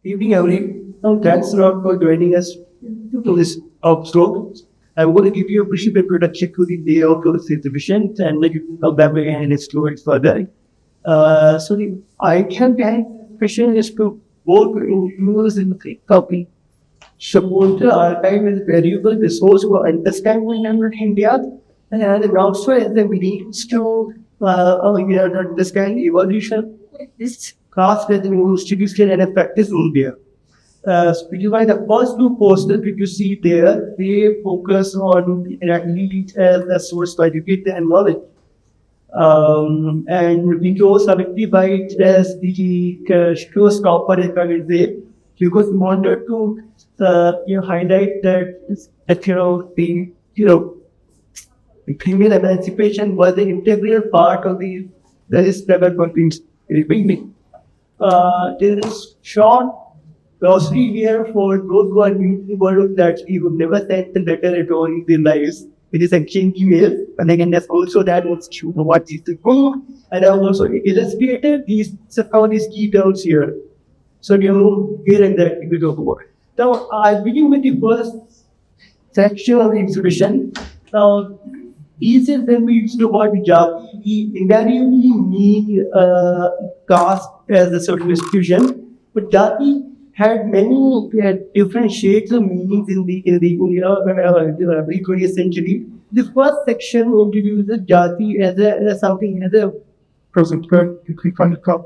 Evening, everyone. Thanks a lot for joining us to this talk. I'm going to give you a brief introduction to the day of those exhibitions and then you can come back again and explore it further. So the idea behind exhibition is to both use in the copy. Suppose the archive is valuable resource for understanding India and also as a means to understand evolution. This caste as an institution and a practice in India. Which is why the first two posters which you see there, they focus on need as a source to educate and knowledge. And we chose Savitri by it as the showstopper in the way because we wanted to highlight that the female emancipation was an integral part of the struggle for things in the beginning. There is short glossary here for those who are new to the world of that we would never send the letter at all in their lives. It is exchange email, and again, that's also that was true what is the goal. And I've also illustrated all these key terms here. So you know here and there we talk about. Now I begin with the first section of the exhibition. Now these is when we used to about Jati, we invariably mean caste as a certain institution, but Jati had many different shades of meanings in the 20th century. The first section introduces Jati as something as a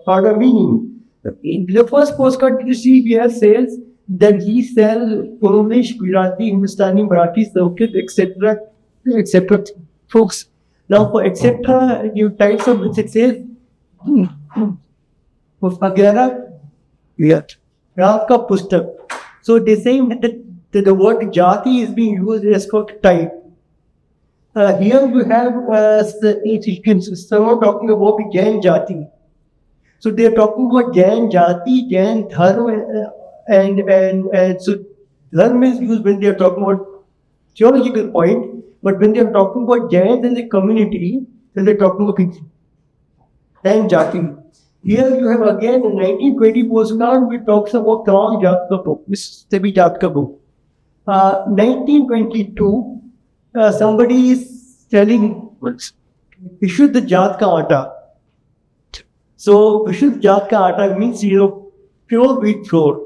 part of meaning. In the first postcard you see, we have sales that he sells Polish, Gujarati, Hindustani, Marathi, Sanskrit, etc. Folks. Now for etc. you types of which it says Ka Pustak. So they say that the word Jati is being used as for type. Here you have someone talking about the Jain Jati. So they are talking about Jain Jati, Jain Dharma, and so Dharma is used when they are talking about theological point, but when they are talking about Jains and the community, then they are talking about Jain Jati. Here you have again a 1920 postcard which talks about Tamam Jat Ka book, Mr. Jat Ka book. 1922, somebody is telling Vishud Jat Ka Aata. So Vishud Jat Ka Aata means pure wheat flour.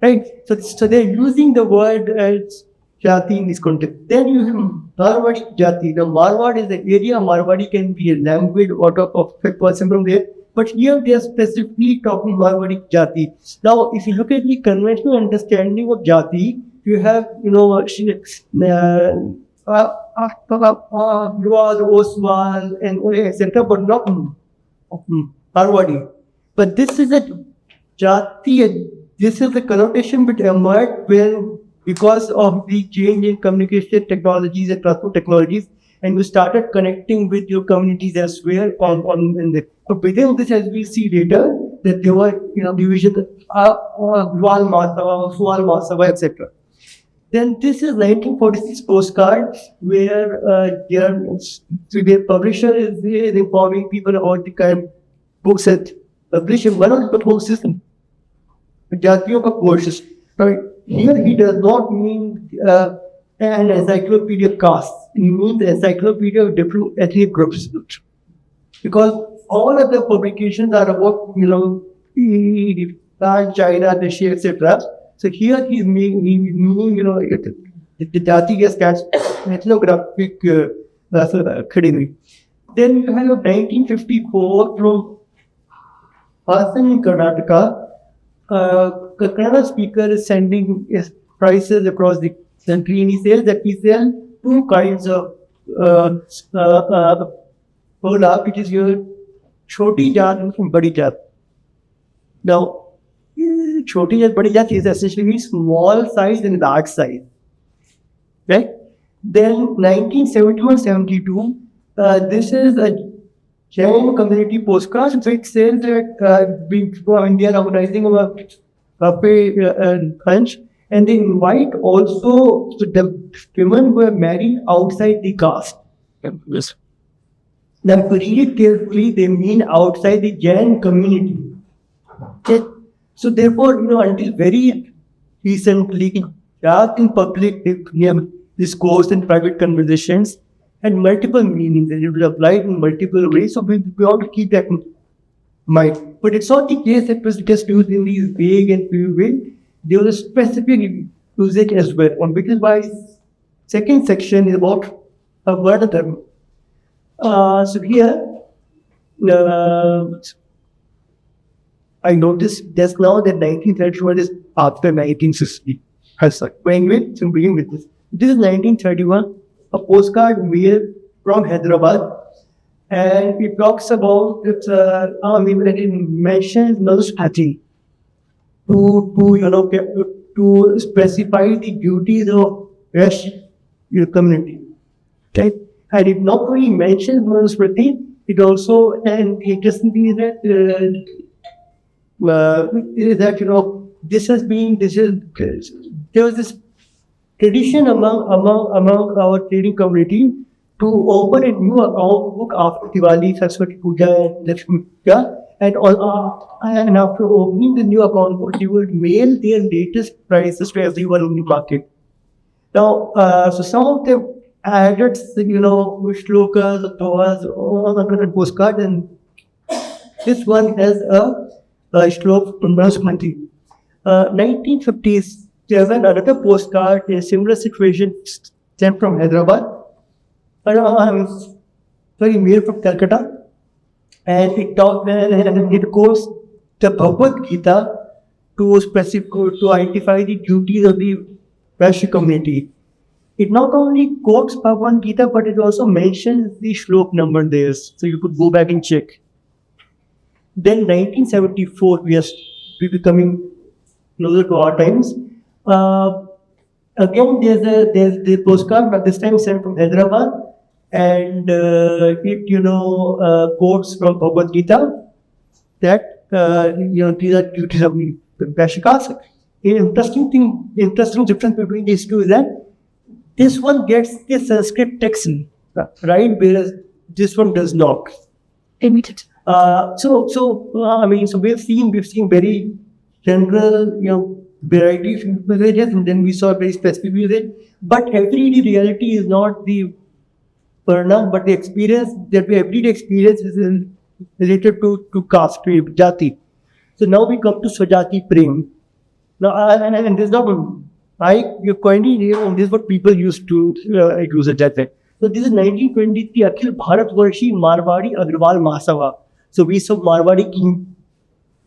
Right? So they're using the word as Jati in this context. Then you have Marwadi Jati. Now Marwad is an area, Marwadi can be a language out of a person from there. But here they are specifically talking Marwadi Jati. Now, if you look at the conventional understanding of Jati, you have, Oswal, and etc., but not Marwadi. But this is a Jati, and this is the connotation which emerged because of the change in communication technologies and transport technologies, and we started connecting with your communities elsewhere but within this, as we see later, that there were divisions, Gwal Mahasabha, etc. Then this is 1946 postcard where their publisher is informing people about the kind of books that publishing one of the book system. Jatiyo ka courses. Right? Here he does not mean an encyclopedia of caste. He means the encyclopedia of different ethnic groups. Because all of the publications are about, China, Russia, etc. So here he's meaning, the Jati as caste ethnographic category. Then you have 1954 from Hassan in Karnataka. Kannada speaker is sending his prices across the country, and he says that we sell two kinds of Pola, which is your Choti Jat and Badi Jat. Now, Choti Jat, Badi Jat is essentially small size and large size. Right? Then 1971-72, this is a Jain community postcard. So it says that they are organizing a lunch, and they invite also the women who are married outside the caste. Yes. Now, to read it carefully, they mean outside the Jain community. So therefore, until very recently, that in public discourse and private conversations had multiple meanings and it was applied in multiple ways. So we ought to keep that in mind. But it's not the case that it was just used in these vague and few ways. There was a specific usage as well. And which is why second section is about a word term. So here, uh, I noticed just now that 1931 is after 1960. Going with, so begin with this. This is 1931, a postcard mailed from Hyderabad, and it talks about it. It mentions Nalushaji to specify the duties of your community. Right? And it not only mentions Manusmriti, it also, and interesting thing is that there was this tradition among our trading community to open a new account book after Diwali, Saraswati Puja, and Lakshmi Puja, and after opening the new account book, they would mail their latest prices to everyone in the market. Now, so some of them added, shlokas, dohas, all the postcard, and this one has a shlok from Manusmriti. 1957, another postcard, a similar situation sent from Hyderabad. Mail from Calcutta. And it goes the Bhagavad Gita to identify the duties of the Vaishya community. It not only quotes Bhagavad Gita, but it also mentions the shlok number there. So you could go back and check. Then 1974, we are becoming closer to our times. Again, there's the postcard, but this time sent from Hyderabad, and it quotes from Bhagavad Gita that these are duties of the Vaishya. Interesting difference between these two is that this one gets the Sanskrit text, right, whereas this one does not. So we've seen very general, variety of usages, and then we saw very specific usage. But everyday reality is not the Parna, but the experience that we everyday experience is related to caste, to jati. So now we come to Swajati Prem. Now, and this is not you're kindly, this is what people used to use it that way. So this is 1923 Akhil Bharat Varshi Marwadi Agrawal Mahasabha. So we saw Marwadi King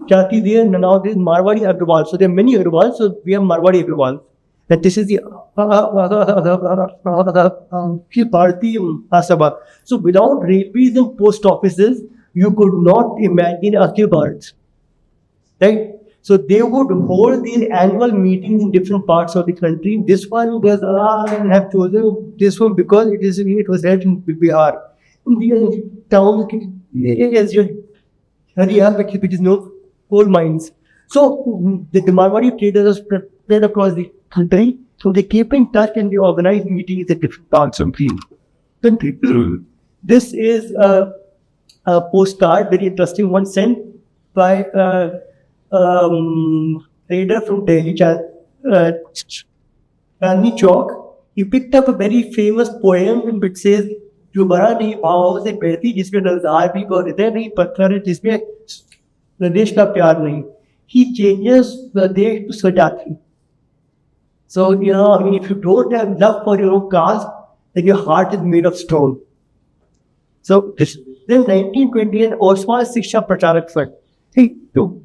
Jati there, and now there is Marwadi Agrawal. So there are many Agrawals, so we have Marwadi Agrawal. That this is the Akhil Bharati Mahasabha. So without railways and post offices, you could not imagine Akhil Bharat. Right? So they would hold their annual meetings in different parts of the country. This one was, I have chosen this one because it was held in Bihar. In the town, as you which is no coal mines. So the Marwadi traders are spread across the country. So they keep in touch and they organize meetings at different parts of the country. This is a postcard, very interesting one, sent by trader from Delhi, Chandni Chowk. He picked up a very famous poem which says, "जो बड़ा नहीं पाँव से बहती जिसमें नज़ार भी को हृदय नहीं पत्थर है जिसमें प्रदेश का प्यार नहीं." He changes the day to Swajati. So if you don't have love for your own caste, then your heart is made of stone. So then 1920 and Osman Shiksha Pracharak Fund.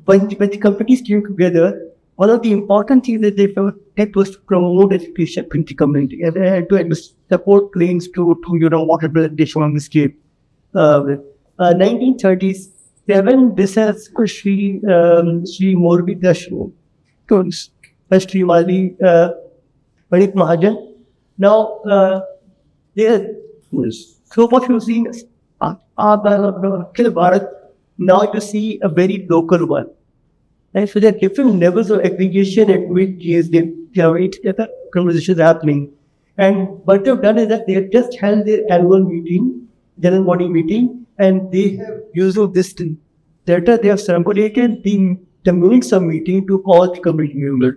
When the companies came together, one of the important things that they felt that was to promote education in the community and to support claims to water presentation on the scale. 1937, this has Sri Morbi Dashmo, Sri Mali Panit Mahajan. Now, so what you've seen is Akhil Bharat. Now you see a very local one. And so there are different levels of aggregation at which the conversations are happening. And what they've done is that they have just held their annual meeting, general body meeting, and they have used this data, they have circulated the the minutes of meeting to all the committee members.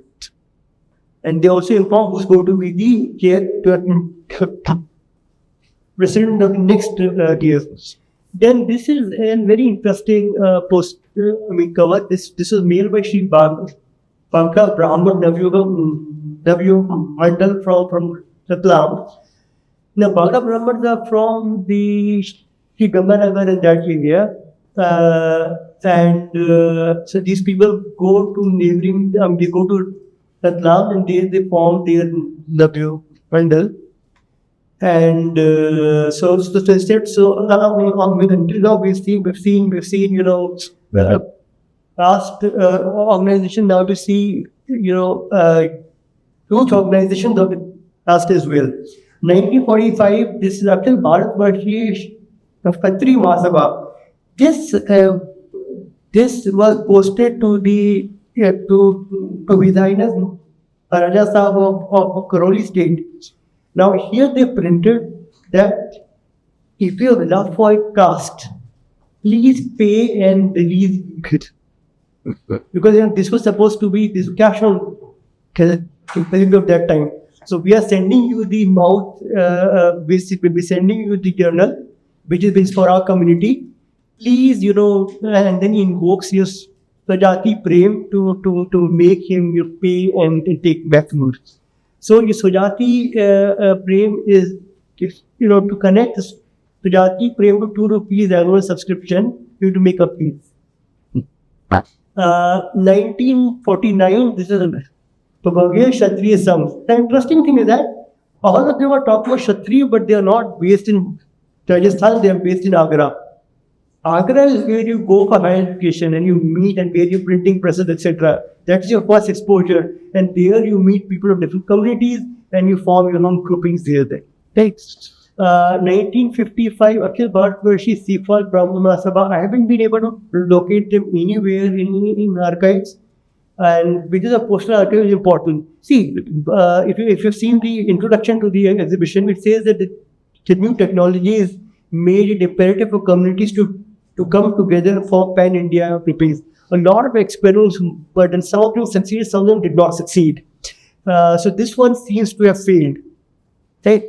And they also inform who's going to be the president of the next year. Then this is a very interesting cover. This is mailed by Sri Pankaj Brahman W. Mandal from Ratlam. Now, Bangla Brahmins are from the Sri Ganganagar and that area. So these people go to neighboring, they go to Ratlam and they form their W. Mandal. And until now we've seen, past organization now to see, youth organizations of the past as well. 1945, this is Akhil Bharat Varshi of Khatri Mahasabha. This was posted to the to Vidainas Raja Sahib of Karoli state. Now here they printed that if you have love for a caste, please pay and release it. Because this was supposed to be this cash on of that time. So we are sending you the we'll be sending you the journal, which is based for our community. Please, and then he invokes your Swajati Prem to make him pay and take back more. So your Swajati Prem is, to connect Swajati Prem to 2 rupees annual subscription, you have to make a fee. 1949, this is Pavagya Kshatriya songs. The interesting thing is that all of them are talking about Kshatriya, but they are not based in Rajasthan, they are based in Agra. Agra is where you go for higher education and you meet and where you're printing presses, etc. That's your first exposure. And there you meet people of different communities and you form your own groupings there. Right. 1955, Akhil Bharat Varshi Sifal Brahma Sabha. I haven't been able to locate them anywhere in archives. And which is a postal archive is important. See, if you've seen the introduction to the exhibition, it says that the new technologies made it imperative for communities to come together for pan-India clippings. A lot of experiments, but then some of them succeeded, some of them did not succeed. So this one seems to have failed. Right?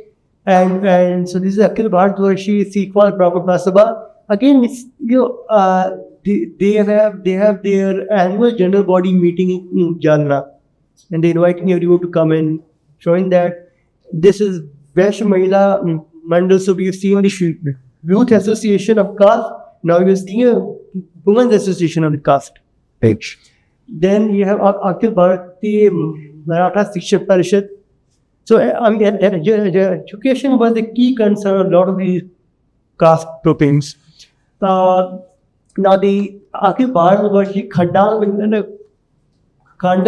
And so this is Akhil Bharat Varshi Sequal Brahma Sabha. Again, it's, they have their annual general body meeting in Jalna, and they inviting everyone to come in, showing that this is Vaishya Mahila Mandal. So we've seen the Youth Association of Caste. Now you're seeing a Women's Association of the Caste. Page. Then you have Akhil Bharati Maratha Shiksha Parishad. So education was the key concern of a lot of these caste groupings. Now the Akhil Bharat Varshi Khandal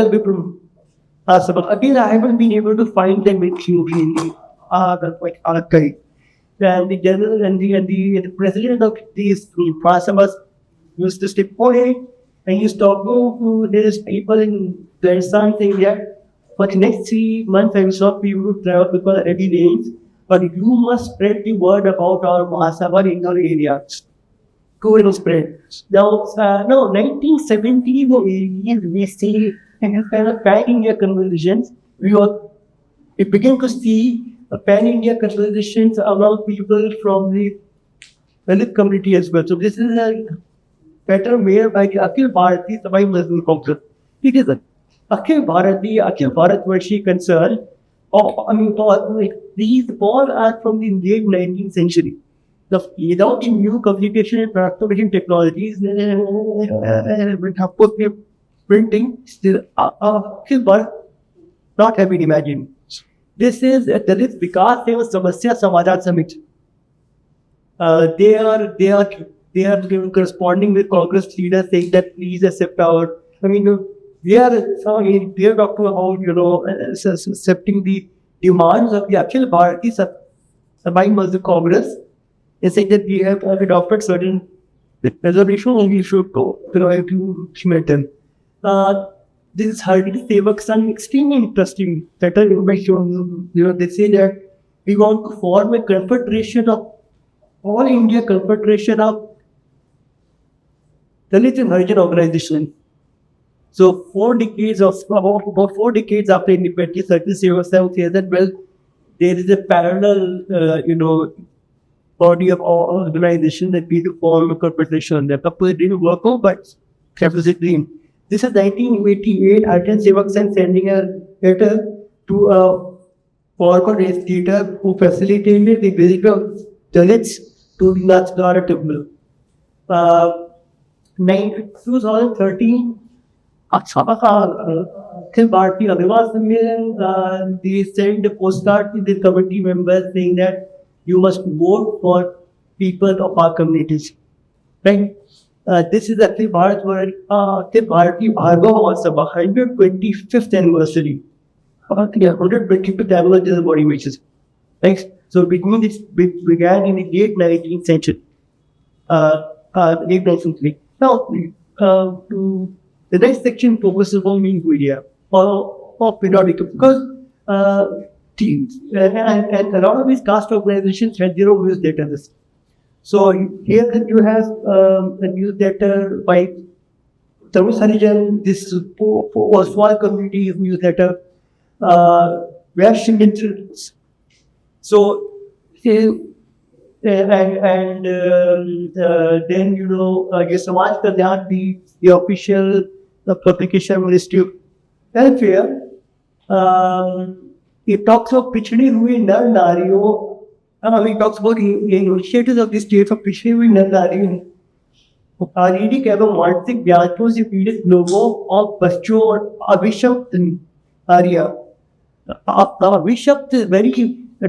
Vipram. Again, I haven't been able to find them in the archive. And the general and the president of these Prasabhas used to step away and used to talk to these people in their something there. For the next 3 months, I saw people travel because every day, but you must spread the word about our Mahasabha in our areas. Go spread. Now, 1970, we see kind of pan-India conversations. We begin to see pan-India conversations among people from the Dalit community as well. So this is a better made by the Akhil Bharati Sabai Muslim Congress. It is a Akhil Bharat Varshi concern. These all are from the late 19th century. Without the new communication and transportation technologies, printing, still Akhil Bharat not have been imagined. This is Dalit Vikas Samasya Samajat Summit. They are corresponding with Congress leaders saying that please accept our. They are talking about accepting the demands of the Akhil Bharati Sabai Muslim Congress. They say that we have adopted certain resolutions and we should go to implement them. This is Hardik Sevak Sangh, extremely interesting. Better information. They say that we want to form a confederation of all India confederation of Dalit and Harijan organization. So 4 decades of about 4 decades after independence, certain civil service says that well, there is a parallel, body of organization that we to form a corporation. The couple didn't work out, but that was a dream. This is 1988. Arjun Sevak Sen sending a letter to a former legislator who facilitated the visit of Dalits to the Natsdara temple. 2013, Bharti Adivas Sammelan, they sent a postcard to the committee members saying that you must vote for people of our communities. Right? This is actually Bharti Bhargava Sabha 125th anniversary. 125th anniversary is the body wishes. Right? So between this began in the late 19th century. Late 19th century. Now, the next section focuses on media or periodical because teams and a lot of these caste organizations had their own newsletter list. So here you have a newsletter by Tamil Harijan, this was small community newsletter where she mentions. So and then your Samaj Kalyan, the official publication Ministry of Welfare, it talks of पिछड़ी हुई नर नारियों. It talks about initiatives of the state of पिछड़ी हुई नर नारियों, शारीरिक एवं मानसिक व्याधियों से पीड़ित लोगों और बच्चों और अभिशप्त नारियां. Avishapt is very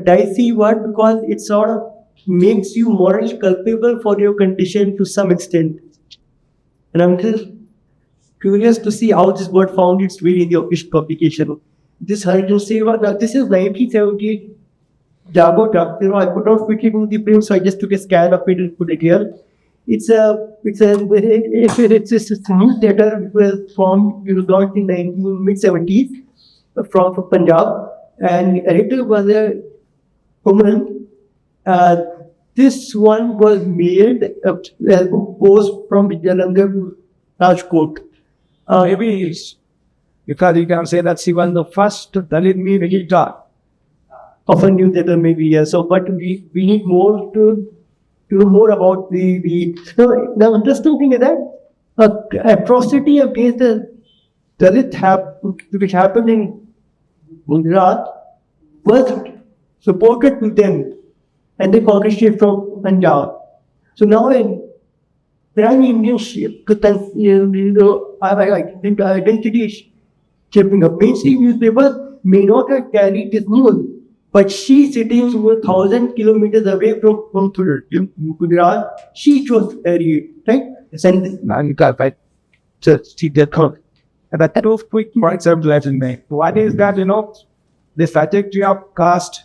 dicey word because it sort of makes you morally culpable for your condition to some extent. And I'm just curious to see how this word found its way in the official publication. This Harijan Seva, this is 1978 Jago Duck. I could not fit it in the frame, so I just took a scan of it and put it here. It's a newsletter which was formed, launched in the mid-70s from Punjab, and the editor was a woman. This one was made composed from Jalandhar to Rajkot. Maybe because you can say that she was the first Dalit media of a newsletter, maybe, yes. So, but we need more to know more about the. The interesting thing is that atrocity against the Dalit which happened in Gujarat was supported to them, and they published it from Punjab. So now in Prime Indian identity is shaping up. Mainstream newspapers may not have carried this news, but she sitting 1,000 kilometers away from Gujarat, she chose to carry it, right? But two quick points I would like to make. One is that, the trajectory of caste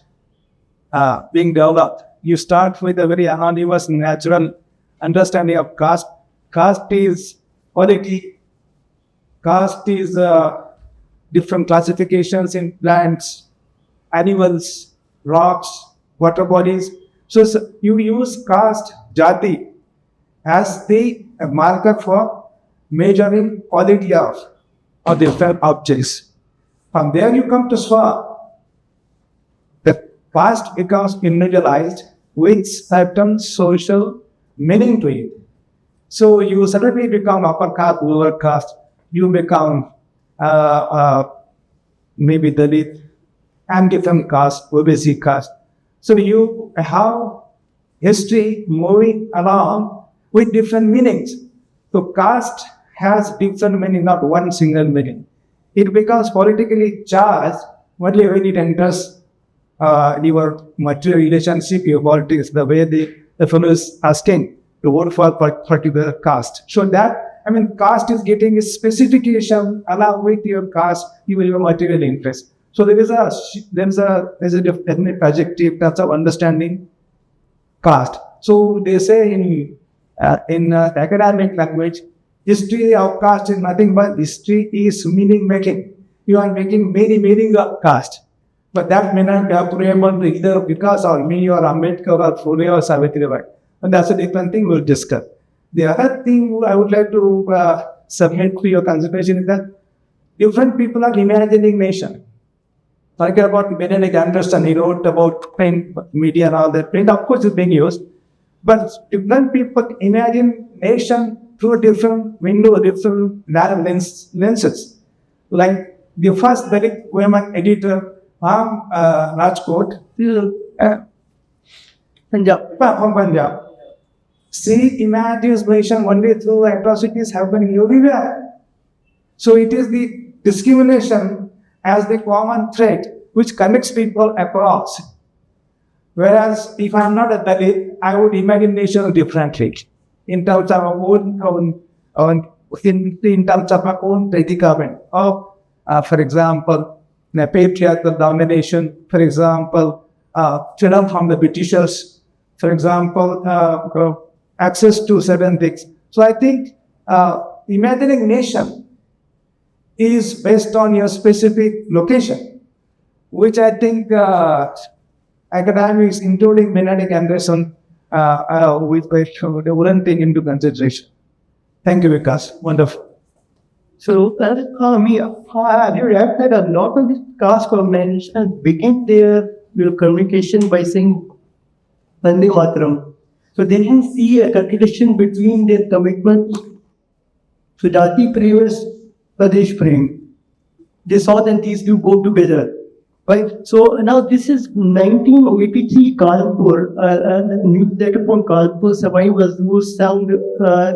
being developed. You start with a very anonymous, natural understanding of caste. Caste is quality. Caste is different classifications in plants, animals, rocks, water bodies. So you use caste, jati, as the marker for measuring quality of different objects. From there you come to Swa. The past becomes individualized with certain social meaning to it. So you suddenly become upper caste, lower caste. You become maybe Dalit and different caste, OBC caste. So you have history moving along with different meanings. So caste has different meaning, not one single meaning. It becomes politically charged only when it enters your material relationship, your politics, the way the fellow is asking to vote for particular caste. So that, caste is getting a specification along with your caste, your material interest. So there is a definite trajectory that's of understanding caste. So they say in academic language, history of caste is nothing but history is meaning making. You are making many meaning of caste. But that may not be applicable to either because or me or Ambedkar or Phule or Savitribai. And that's a different thing we'll discuss. The other thing I would like to submit to your consideration is that different people are imagining nation. Talking about Benedict Anderson, he wrote about print media and all that. Print, of course, is being used, but different people imagine nation through different window, different narrow lenses. Like the first Dalit women editor from Rajkot, Punjab. from Punjab. She imagines nation only through atrocities happening everywhere. So it is the discrimination as the common thread which connects people across. Whereas if I'm not a Dalit, I would imagine nation differently in terms of our in terms of our own predicament. Or, for example, the patriarchal domination, for example, freedom from the Britishers, for example, access to certain things. So I think imagining nation is based on your specific location, which I think academics, including Benedict Anderson, they wouldn't take into consideration. Thank you, Vikas. Wonderful. So, have you read that a lot of these caste organizations begin their communication by saying Vande Mataram. So they didn't see a contradiction between their commitment to Jati Prem, Pradesh Prem. They saw that these two go together. Right? So now this is 1983 Kanpur, a newsletter from Kanpur survivors who sound,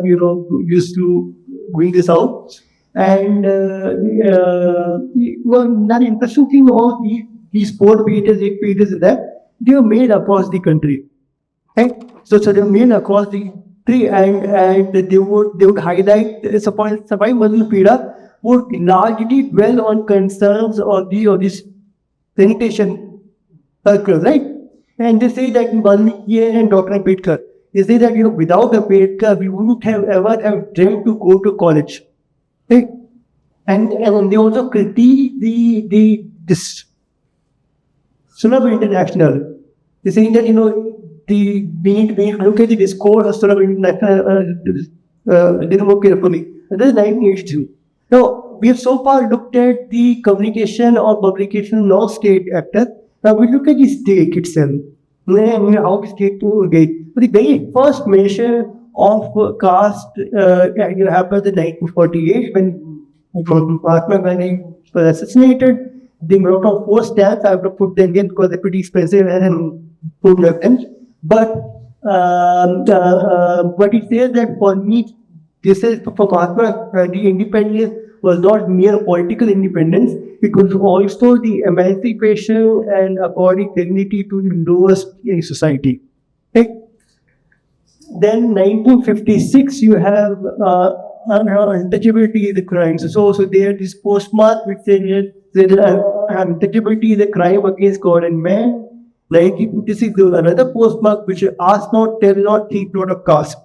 used to bring this out. And one interesting thing about these 4 pages, 8 pages that they were made across the country. Right? So they were made across the country, and they would highlight survivors in Pida would largely dwell on concerns or this sanitation circle, right? And they say that Valmiki and Dr. Ambedkar, they say that without Ambedkar we wouldn't have ever have dreamt to go to college. Right? And they also critique this Sulabh International. They say that we need to look at the discourse of Sulabh International didn't carefully. That is 1982. Now, we have so far looked at the communication or publication of state actors. Now we look at the state itself. How the state to engage. The very first mention of caste happened in 1948 when Mahatma Gandhi was assassinated. They wrote on 4 stamps. I have to put them in because they're pretty expensive and put them. But it says that for me, this is for Mahatma Gandhi, independence was not mere political independence, it was also the emancipation and according dignity to the lowest in society. Okay? Then 1956, you have untouchability is a crime. So there is postmark which says untouchability is a crime against God and man. 1956, there was another postmark which ask not, tell not, think not of caste.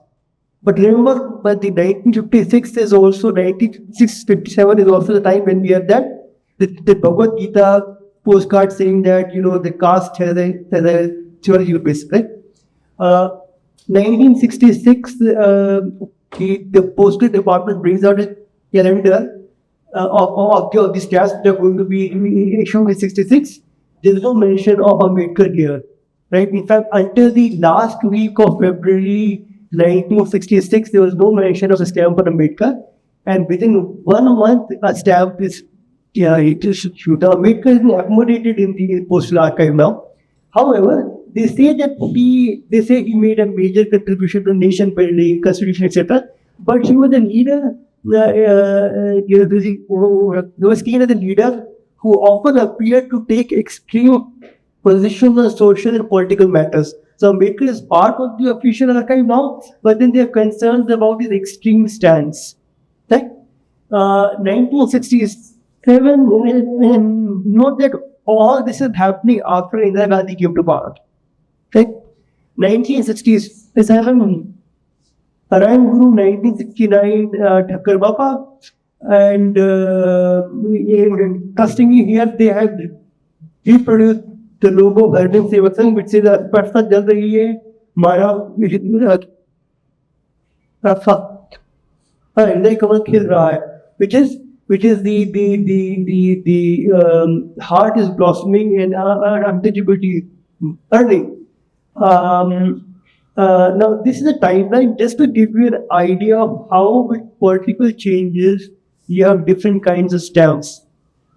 But remember, but the 1956 is also 1957 is also the time when we have that the Bhagavad Gita postcard saying that the caste has a theological basis, right? 1966, the postal department brings out a calendar of these castes that are going to be issued in 66. There is no mention of Ambedkar here, right? In fact, until the last week of February 1966, there was no mention of a stamp for Ambedkar, and within 1 month, a stamp is Ambedkar is accommodated in the postal archive now. However, they say that he made a major contribution to nation building, constitution, etc. But he was a leader. He was seen as a leader who often appeared to take extreme positions on social and political matters. So Ambedkar is part of the official archive now, but then they are concerned about his extreme stance. Right? 1967, and note that all this is happening after Indira Gandhi came to power. Right? 1967, Narayan Guru, 1969, Thakkar Bapa, and interestingly here they have reproduced the logo of Arvind Sevak Sangh, which says "Parsa jal rahi hai, Mara." Like Kamal Khil Rai, which is the heart is blossoming and untouchability earning. Now, this is a timeline just to give you an idea of how with political changes you have different kinds of stamps,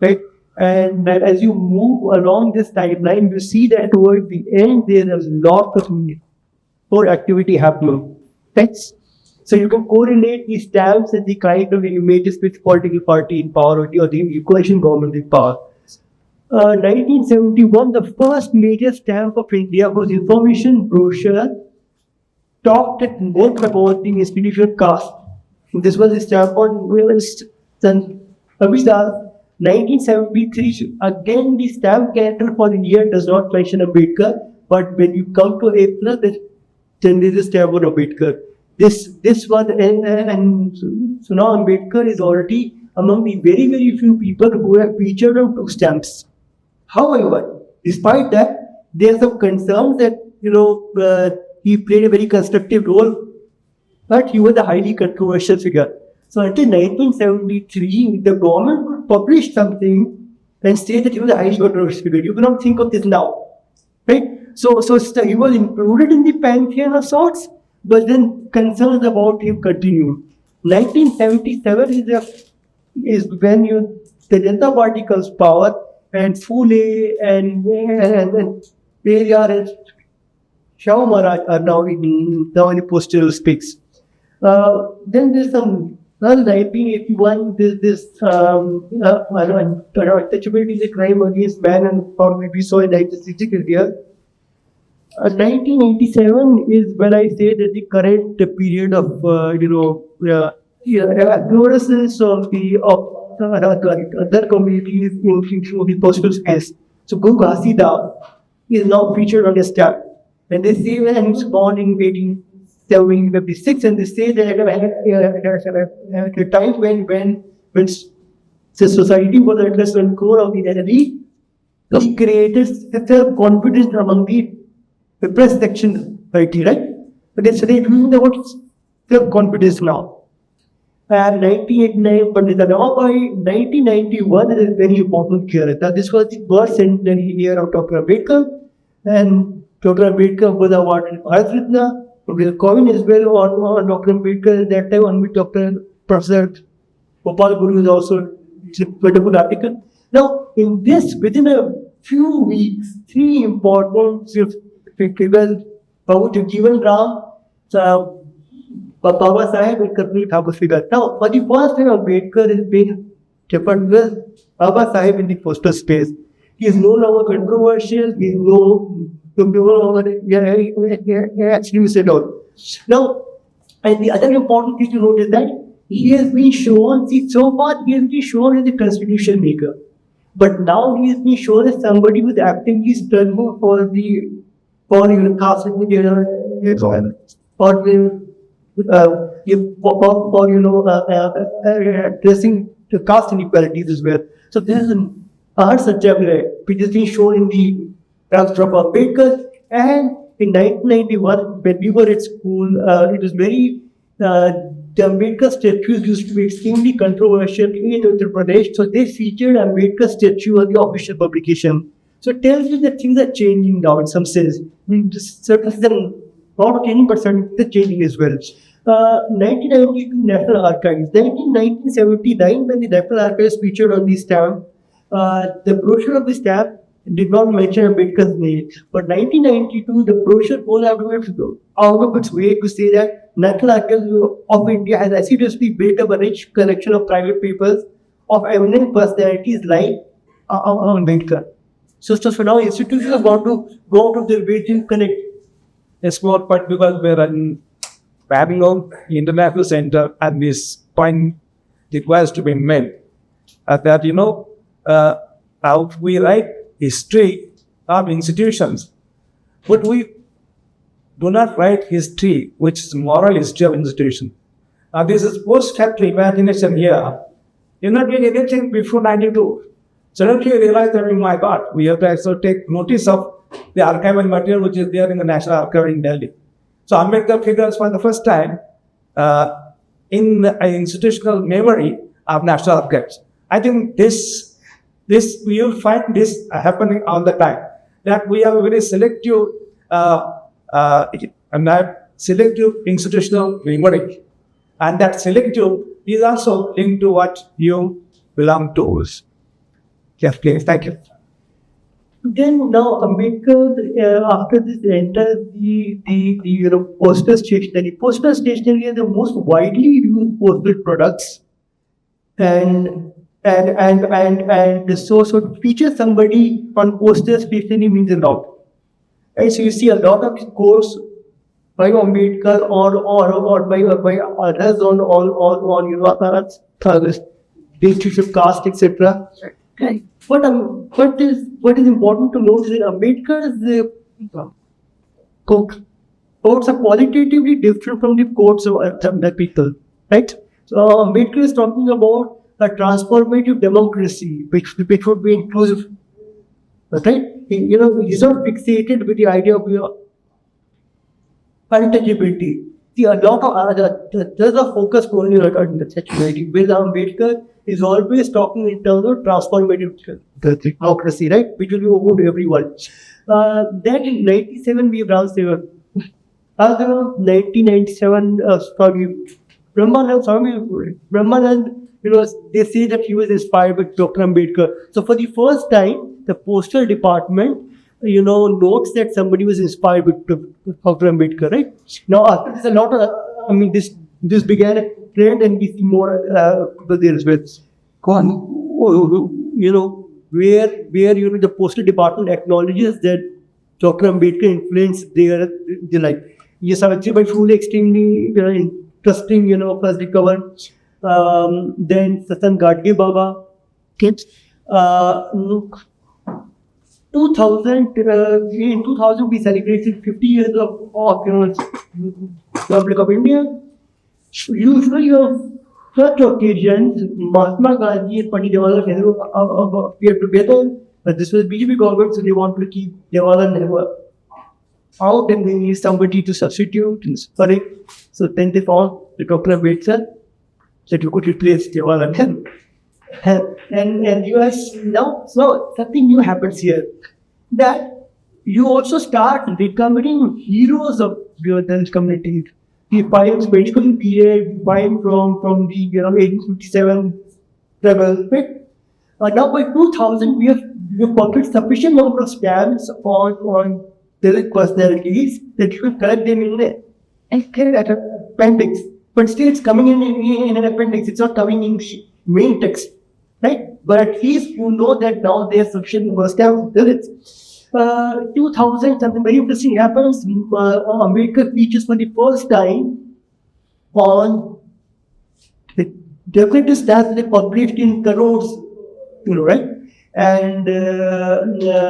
right? And that as you move along this timeline, you see that towards the end there is a lot of more activity happening. That's so you can correlate these stamps and the kind of images which political party in power or the coalition government in power. 1971, the first major stamp of India was information brochure talked at length about the institution caste. This was a stamp on San Abhisar. 1973, again the stamp calendar for the year does not mention Ambedkar, but when you come to April, then there is a stamp on Ambedkar. This one and so now Ambedkar is already among the very few people who have featured on two stamps. However, despite that, there are some concerns that he played a very constructive role, but he was a highly controversial figure. So until 1973, the government would publish something and say that he was a highly controversial figure. You cannot think of this now, right? So he was included in the pantheon of sorts, but then concerns about him continued. 1977 is when the Janata Party comes power, and Phule and Periyar and Shah Maharaj are now in the postal space. Then there's some 1981. There's this untouchability is a crime against man, and probably we saw in 1960 India. 1987 is when I say that the current period of fluorescence of other communities in the postal space. So Guru Ghasida is now featured on the stamp. When they say when he was born in 1856, and they say that at the time when the society was at less than core of the enemy, he created self-confidence among the repressed section society, right? But they say the word self-confidence now. And 1989, but now by 1991 is a very important year. This was the birth centenary year of Dr. Ambedkar, and Dr. Ambedkar was awarded Bharat Ratna. Dr. Coin as well on Dr. Ambedkar at that time, on which Dr. Professor Gopal Guru is also a wonderful article. Now, in this, within a few weeks, three important figures, Babu Jagjeevan Ram, Baba Saheb and Karnal Thakur figure. Now, for the first time, Ambedkar is being different with Baba Saheb in the postal space. He is no longer controversial. He is no longer extremist at all. Now, and the other important thing to note is that he has been shown, so far he has been shown as a constitution maker. But now he has been shown as somebody who is actively struggling for caste addressing the caste inequalities as well. So this is an art satyagraha which has been shown in the transfer of Ambedkar. And in 1991, when we were at school, it was very the Ambedkar statues used to be extremely controversial in Uttar Pradesh. So they featured Ambedkar statue on the official publication. So it tells you that things are changing now in some sense. I mean, certain not changing, but certain things are changing as well. 1992 National Archives. 1979, when the National Archives featured on the stamp, the brochure of the stamp did not mention Ambedkar's name. But 1992, the brochure goes out of its way to say that National Archives of India has assiduously built up a rich collection of private papers of eminent personalities like Ambedkar. So for now, institutions are going to go out of their way to connect. A small part because we're in Bangalore International Center, and this point requires to be made that how we write history of institutions, but we do not write history which is moral history of institution. Now this is post-factory imagination here. You're not doing anything before 92. Suddenly you realize that, oh my God, we have to actually take notice of the archival material which is there in the National Archive in Delhi. So Ambedkar figures for the first time in the institutional memory of national archives. I think this we will find this happening all the time. That we have a very selective, and that selective institutional memory, and that selective is also linked to what you belong to. Yes, please. Thank you. Then now Ambedkar, after this enters the postal stationery. Postal stationery is the most widely used postal products, and so to feature somebody on postal stationery means a lot. And so you see a lot of quotes by Ambedkar or by others on the issue of caste, etc. But what is important to note is that Ambedkar's quotes are qualitatively different from the quotes of other people, right? So Ambedkar is talking about a transformative democracy which would be inclusive, right? He's not fixated with the idea of untouchability. See, a lot of there's a focus only on the sexuality. With Ambedkar is always talking in terms of transformative democracy, right? Which will be open to everyone. Then in 97 we have Ram Seva. 1997, Brahmanand, they say that he was inspired by Dr. Ambedkar. So for the first time, the postal department, notes that somebody was inspired by Dr. Ambedkar, right? Now after this, a lot of, this began a trend, and we see more people there as well. Go on. Where the postal department acknowledges that Dr. Ambedkar influenced their life. Yes, Savitribai Phule extremely interesting, first recover. Then Satan Gadge Baba. in 2000 we celebrated 50 years of Republic of India. Usually on such occasions, Mahatma Gandhi and Pandit Jawaharlal Nehru appeared together, but this was BJP government, so they want to keep Jawaharlal Nehru out, and they need somebody to substitute and sorry. So then they found the Dr. Ambedkar that you could replace Jawaharlal Nehru. And US now, so something new happens here, that you also start recovering heroes of your Dalits community. We find medical period, we find from the 1857 rebel. Now by 2000 we have collected sufficient number of stamps on Dalit personalities that you can collect them in an appendix. But still it's coming in an appendix, it's not coming in the main text. Right? But at least you know that now there's sufficient number of stamps. 2000, something very interesting happens. Ambedkar features for the first time on the decorative stamps they published in crores, right? And the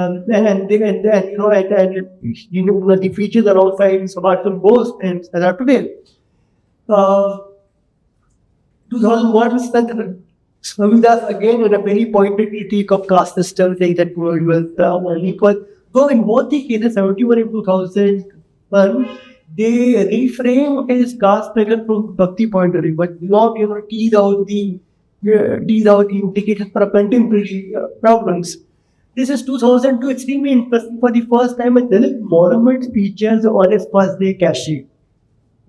features are all signed Subhash Chandra Bose and Sardar Patel. 2001 was Swamindas again with a very pointed critique of caste system, saying that world was unequal. So in both the cases, 71 and 2001, they reframe his caste struggle from Bhakti point of view, but not tease out the implications for contemporary problems. This is 2002, extremely interesting. For the first time, a Dalit monument features on his first day Caste.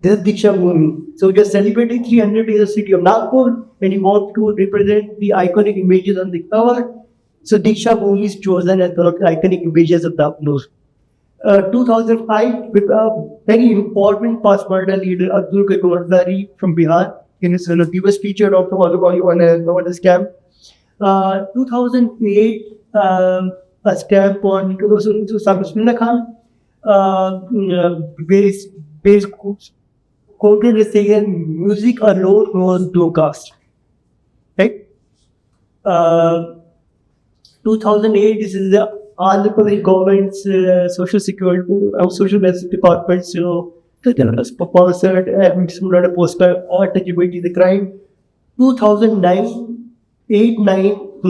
This is Diksha Bhumi. So we are celebrating 300 days of the city of Nagpur, and you want to represent the iconic images on the cover. So Diksha Bhumi is chosen as one of the iconic images of Nagpur. 2005, with a very important past murder leader, Abdul Kapoor from Bihar, in his he was featured on the stamp. 2008, a stamp on Samsuna Khan, very quoted as saying music alone was no caste. Right? 2008, this is the Andhra Pradesh government's social security, social welfare department's, sponsored similar to poster or touchability the crime. 2009, 8-9,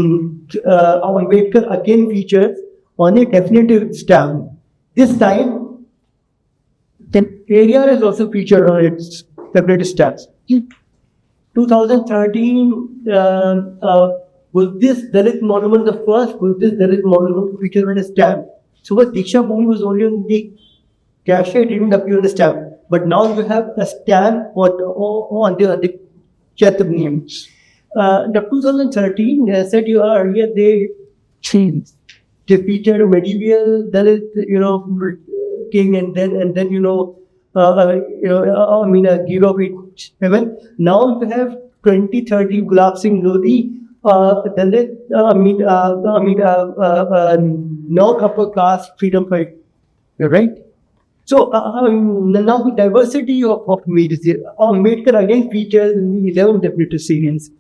Ambedkar again features on a definitive stamp. This time, the area is also featured on its separate stamps. 2013, Buddhist Dalit monument, the first Buddhist Dalit monument featured on a stamp. So, what Diksha Bhumi was only on the cache, it didn't appear on the stamp. But now you have a stamp on the Chaitanya. The 2013 said you are earlier they changed. They featured a medieval Dalit, king, and then Giro with heaven. Now you have 2030 Gulab Singh Lodi, Dalit, not upper caste freedom fight. Right? So now the diversity of media, Ambedkar again features in 11 deputy serials.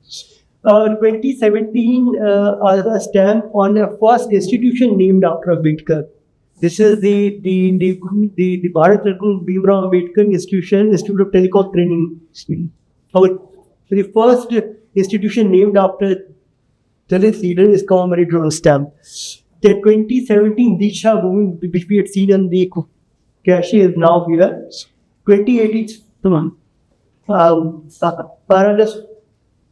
2017, a stamp on a first institution named after Ambedkar. This is the Bharat Ratna Bhimrao Ambedkar Institution, Institute of Telecom Training. The first institution named after Dalit leader is commemorated on a stamp. The 2017 Diksha Bhumi, which we had seen on the cache, is now here. 2018, Parallels.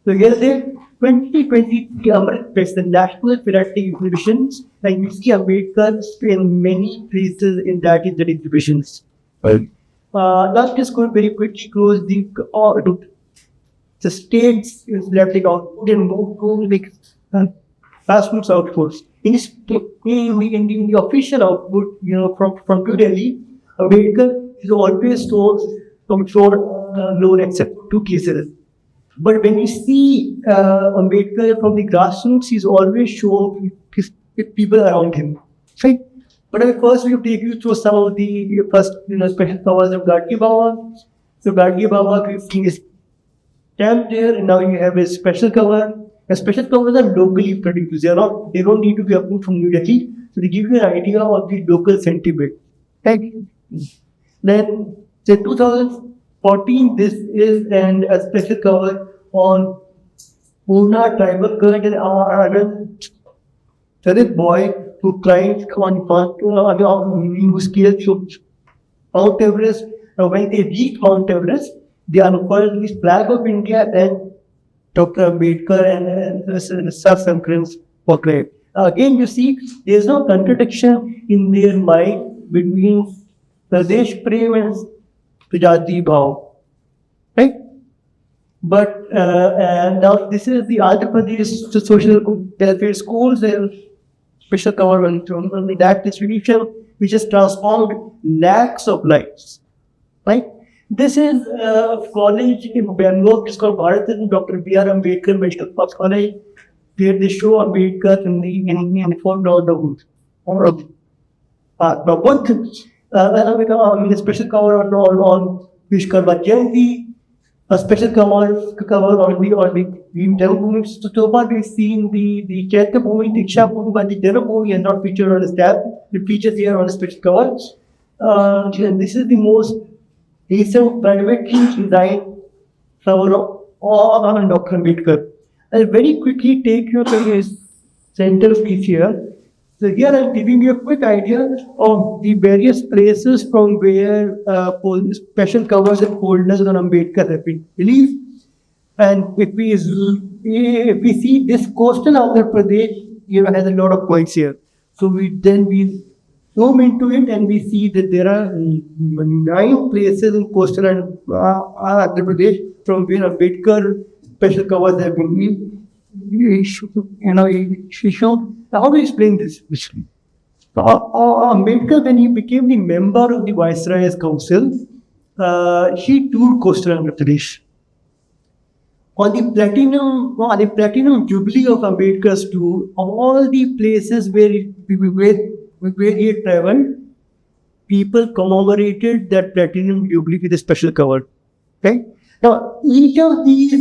So here the 2023 Amrit Fest, the National Philatelic Exhibitions, and you see Ambedkar in many places in that exhibitions. Right. Not just going very quickly close the states is letting output and go like grassroots outputs. In the official output, from New Delhi, Ambedkar is always shown lower except two cases. But when you see Ambedkar from the grassroots, he's always shown his people around him. Right? But first we will take you through some of the first special covers of Gadki Baba. So Gadki Baba, we've seen his stamp there, and now you have a special cover. The special covers are locally produced. They don't need to be approved from New Delhi. So they give you an idea of the local sentiment. Right? Then, say 2014, this is a special cover on Purna tribal girl and our Dalit boy who climbed who scaled Mount Everest. When they reached Mount Everest, they unfurled this flag of India and Dr. Ambedkar and Sir Sankran's portrait. Again, you see, there is no contradiction in their mind between Pradesh Prem and Pujati Bhav. Right? But now this is the Andhra Pradesh social welfare schools and special government on that distribution, which has transformed lakhs of lives. Right? This is a college in Bangalore. It's called Bharat and Dr. B.R. Ambedkar Medical College, where they show Ambedkar in the foreground of now one thing, a special cover on Vishkarma Jayanti, a special cover on the Devabhumi. So far we've seen the Chaitanya Bhumi, Diksha Bhumi, but the Devabhumi is not featured on the stamp. It features here on a special cover. And this is the most recent privately designed cover on Dr. Ambedkar. I'll very quickly take you to his center piece here. So here I'm giving you a quick idea of the various places from where special covers and folders on Ambedkar have been released. And if we see this coastal Andhra Pradesh, has a lot of points here. So we zoom into it and we see that there are 9 places in coastal Andhra Pradesh from where Ambedkar special covers have been issued. How do you explain this? Ambedkar, when he became the member of the Viceroy's Council, he toured coastal Andhra Pradesh. On the platinum jubilee of Ambedkar's tour, all the places where he had traveled, people commemorated that platinum jubilee with a special cover. Okay? Now, each of these,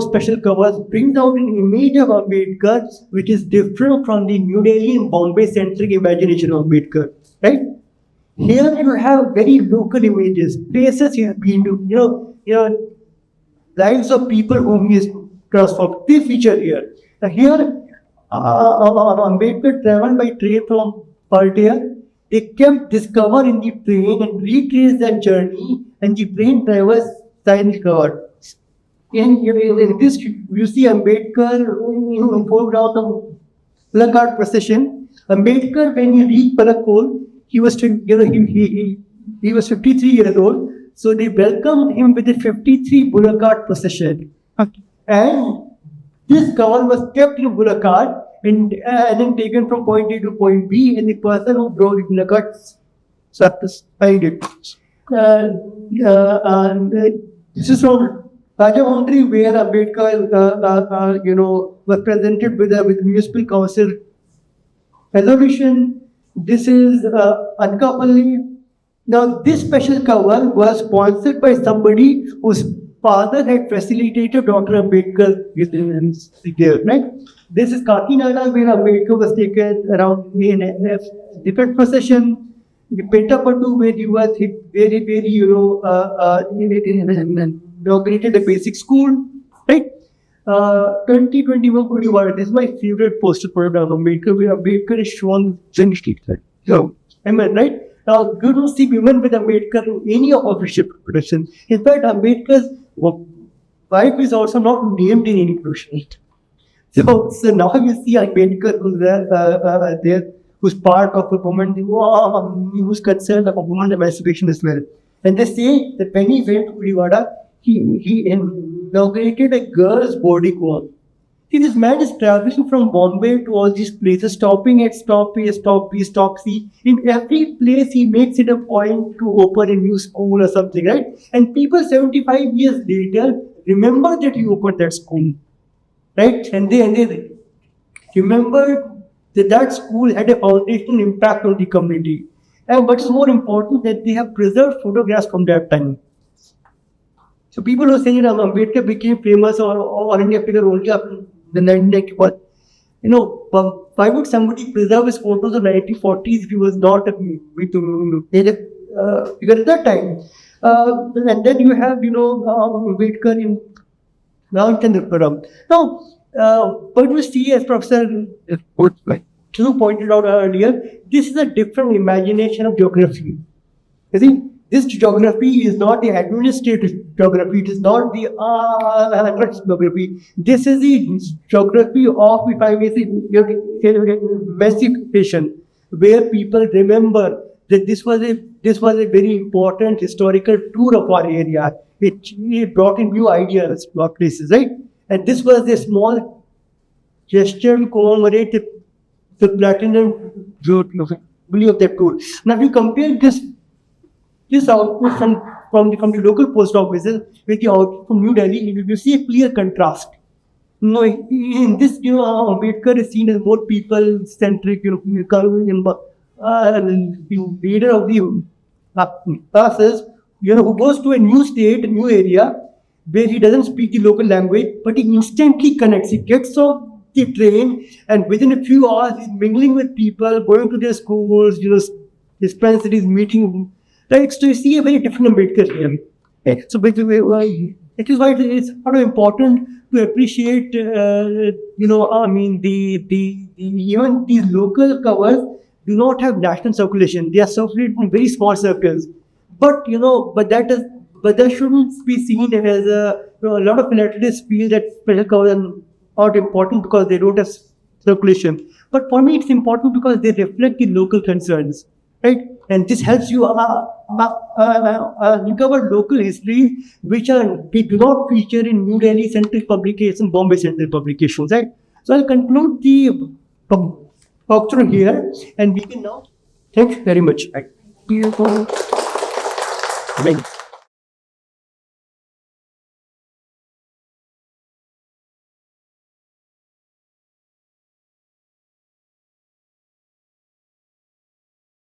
special covers brings out an image of Ambedkar which is different from the New Delhi and Bombay-centric imagination of Ambedkar. Right? Here you have very local images, places he has been to, lives of people whom he has transformed. This feature here. Now here, Ambedkar traveled by train from Partia. They kept discover in the train and retraced that journey, and the train traversed silent cover. in this, you see Ambedkar in the foreground of placard procession. Ambedkar, when he reached Palakol, he was he was 53 years old. So they welcomed him with a 53 placard procession. And this cowl was kept in placard and then taken from point A to point B, and the person who drove the placard satisfied it. And this is from Rajahmundry, where Ambedkar, was presented with municipal council resolution. This is Anakapalli. Now, this special cover was sponsored by somebody whose father had facilitated Dr. Ambedkar there, right? This is Kakinada, where Ambedkar was taken around in a different procession. The Petapattu, where he was very, inaugurated a basic school, right? 2021 Kudivara, this is my favorite poster program of Ambedkar, where Ambedkar is shown gently. So, am I right? Now, you don't see women with Ambedkar in any of official production. In fact, Ambedkar's wife is also not named in any production. So now you see Ambedkar who's there, who's part of a woman, who's concerned about women emancipation as well. And they say that when he went to Kudivada, he inaugurated a girls' boarding school. See, this man is traveling from Bombay to all these places, stopping at stop A, stop B, stop C. In every place, he makes it a point to open a new school or something, right? And people 75 years later remember that he opened that school, right? And they remember that school had a foundational impact on the community. And what's more important, that they have preserved photographs from that time. So people who say that Ambedkar became famous or India figure only after the 1991, why would somebody preserve his photos of 1940s if he was not a figure at that time? And then you have, Ambedkar in Ramchandrapuram. Now, what we see, as Professor Chu pointed out earlier, this is a different imagination of geography. You see, this geography is not the administrative geography, it is not the geography. This is the geography of, if I may say, emancipation, where people remember that this was a very important historical tour of our area. It brought in new ideas to our places, right? And this was a small gesture to commemorate the platinum jubilee of that tour. Now, if you compare this output from the local post offices with the output from New Delhi, you see a clear contrast. In this, Ambedkar is seen as more people-centric, leader of the classes, who goes to a new state, a new area, where he doesn't speak the local language, but he instantly connects. He gets off the train, and within a few hours, he's mingling with people, going to their schools, his friends that he's meeting. Right, so you see a very different Ambedkar here. So basically, it is why it is sort of important to appreciate, even these local covers do not have national circulation. They are circulated in very small circles. But that shouldn't be seen as a lot of philatelists feel that special covers are not important because they don't have circulation. But for me, it's important because they reflect the local concerns, right? And this helps you uncover local history which do not feature in New Delhi centric publications, Bombay centric publications, right? So I'll conclude the talk through here, and we can now. Thank you very much. Thank you.